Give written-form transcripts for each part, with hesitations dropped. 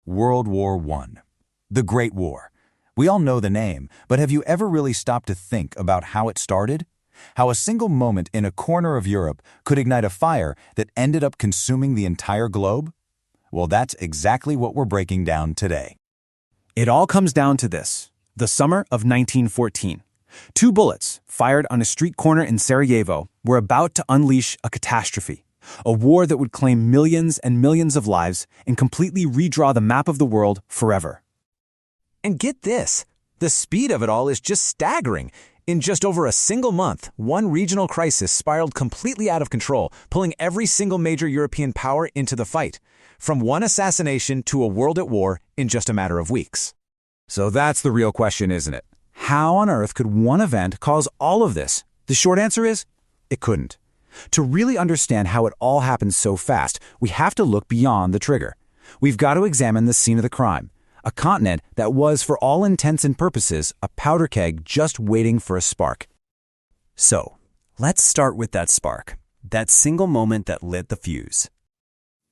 World War I. The Great War. We all know the name, but have you ever really stopped to think about how it started? How a single moment in a corner of Europe could ignite a fire that ended up consuming the entire globe? Well, that's exactly what we're breaking down today. It all comes down to this: the summer of 1914. Two bullets, fired on a street corner in Sarajevo, were about to unleash a catastrophe. A war that would claim millions and millions of lives and completely redraw the map of the world forever. And get this, the speed of it all is just staggering. In just over a single month, one regional crisis spiraled completely out of control, pulling every single major European power into the fight. From one assassination to a world at war in just a matter of weeks. So that's the real question, isn't it? How on earth could one event cause all of this? The short answer is, it couldn't. To really understand how it all happened so fast, we have to look beyond the trigger. We've got to examine the scene of the crime, a continent that was, for all intents and purposes, a powder keg just waiting for a spark. So, let's start with that spark, that single moment that lit the fuse.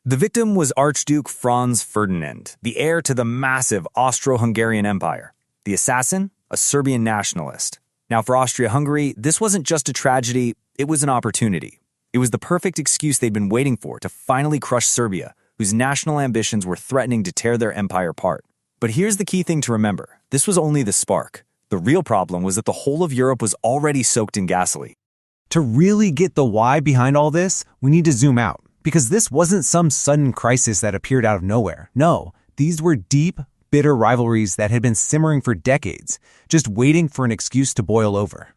The victim was Archduke Franz Ferdinand, the heir to the massive Austro-Hungarian Empire. The assassin, a Serbian nationalist. Now, for Austria-Hungary, this wasn't just a tragedy, it was an opportunity. It was the perfect excuse they'd been waiting for to finally crush Serbia, whose national ambitions were threatening to tear their empire apart. But here's the key thing to remember. This was only the spark. The real problem was that the whole of Europe was already soaked in gasoline. To really get the why behind all this, we need to zoom out, because this wasn't some sudden crisis that appeared out of nowhere. No, these were deep, bitter rivalries that had been simmering for decades, just waiting for an excuse to boil over.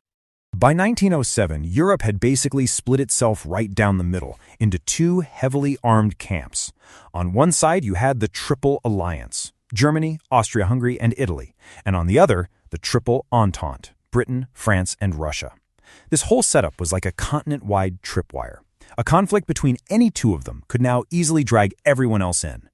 By 1907, Europe had basically split itself right down the middle into two heavily armed camps. On one side, you had the Triple Alliance, Germany, Austria-Hungary, and Italy, and on the other, the Triple Entente, Britain, France, and Russia. This whole setup was like a continent-wide tripwire. A conflict between any two of them could now easily drag everyone else in.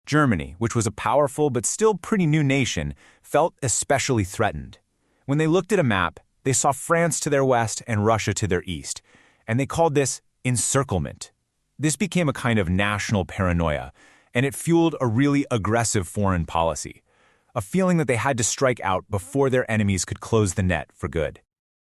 Germany, which was a powerful but still pretty new nation, felt especially threatened. When they looked at a map, they saw France to their west and Russia to their east, and they called this encirclement. This became a kind of national paranoia, and it fueled a really aggressive foreign policy, a feeling that they had to strike out before their enemies could close the net for good.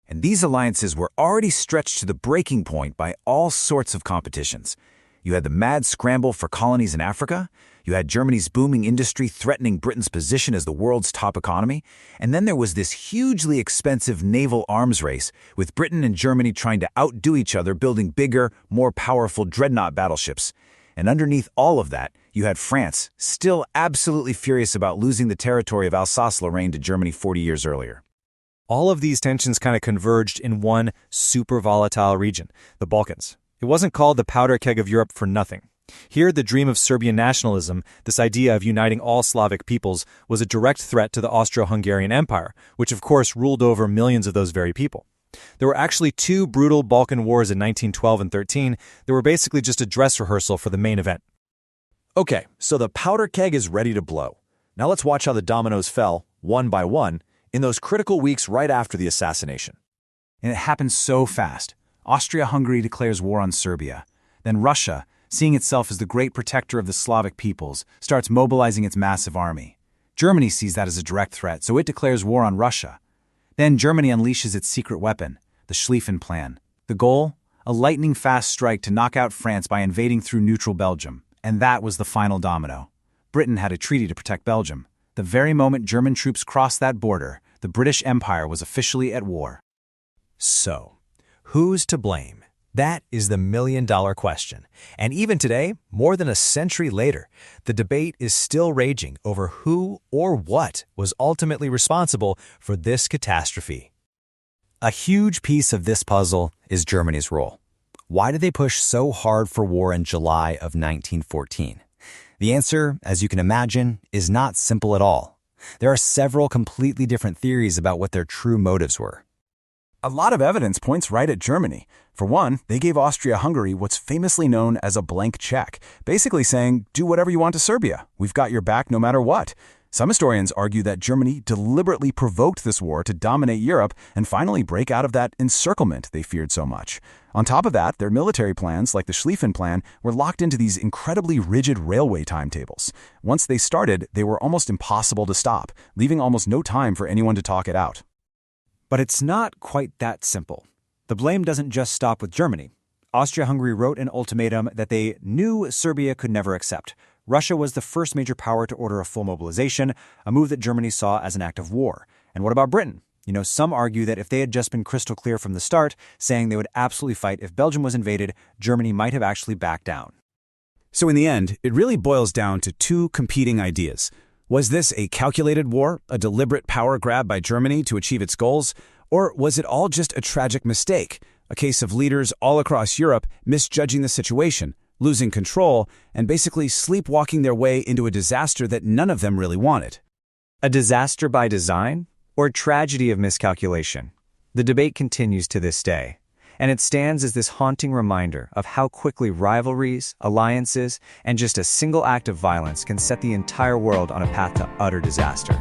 And these alliances were already stretched to the breaking point by all sorts of competitions. You had the mad scramble for colonies in Africa, you had Germany's booming industry threatening Britain's position as the world's top economy, and then there was this hugely expensive naval arms race, with Britain and Germany trying to outdo each other building bigger, more powerful dreadnought battleships. And underneath all of that, you had France, still absolutely furious about losing the territory of Alsace-Lorraine to Germany 40 years earlier. All of these tensions kind of converged in one super volatile region, the Balkans. It wasn't called the powder keg of Europe for nothing. Here, the dream of Serbian nationalism, this idea of uniting all Slavic peoples, was a direct threat to the Austro-Hungarian Empire, which of course ruled over millions of those very people. There were actually two brutal Balkan wars in 1912 and 13 that were basically just a dress rehearsal for the main event. Okay, so the powder keg is ready to blow. Now let's watch how the dominoes fell, one by one, in those critical weeks right after the assassination. And it happened so fast. Austria-Hungary declares war on Serbia. Then Russia, seeing itself as the great protector of the Slavic peoples, starts mobilizing its massive army. Germany sees that as a direct threat, so it declares war on Russia. Then Germany unleashes its secret weapon, the Schlieffen Plan. The goal? A lightning-fast strike to knock out France by invading through neutral Belgium. And that was the final domino. Britain had a treaty to protect Belgium. The very moment German troops crossed that border, the British Empire was officially at war. So, who's to blame? That is the million-dollar question. And even today, more than a century later, the debate is still raging over who or what was ultimately responsible for this catastrophe. A huge piece of this puzzle is Germany's role. Why did they push so hard for war in July of 1914? The answer, as you can imagine, is not simple at all. There are several completely different theories about what their true motives were. A lot of evidence points right at Germany. For one, they gave Austria-Hungary what's famously known as a blank check, basically saying, do whatever you want to Serbia. We've got your back no matter what. Some historians argue that Germany deliberately provoked this war to dominate Europe and finally break out of that encirclement they feared so much. On top of that, their military plans, like the Schlieffen Plan, were locked into these incredibly rigid railway timetables. Once they started, they were almost impossible to stop, leaving almost no time for anyone to talk it out. But it's not quite that simple. The blame doesn't just stop with Germany. Austria-Hungary wrote an ultimatum that they knew Serbia could never accept. Russia was the first major power to order a full mobilization, a move that Germany saw as an act of war. And what about Britain? Some argue that if they had just been crystal clear from the start, saying they would absolutely fight if Belgium was invaded, Germany might have actually backed down. So in the end, it really boils down to two competing ideas. Was this a calculated war, a deliberate power grab by Germany to achieve its goals? Or was it all just a tragic mistake, a case of leaders all across Europe misjudging the situation, losing control, and basically sleepwalking their way into a disaster that none of them really wanted? A disaster by design or a tragedy of miscalculation? The debate continues to this day, and it stands as this haunting reminder of how quickly rivalries, alliances, and just a single act of violence can set the entire world on a path to utter disaster.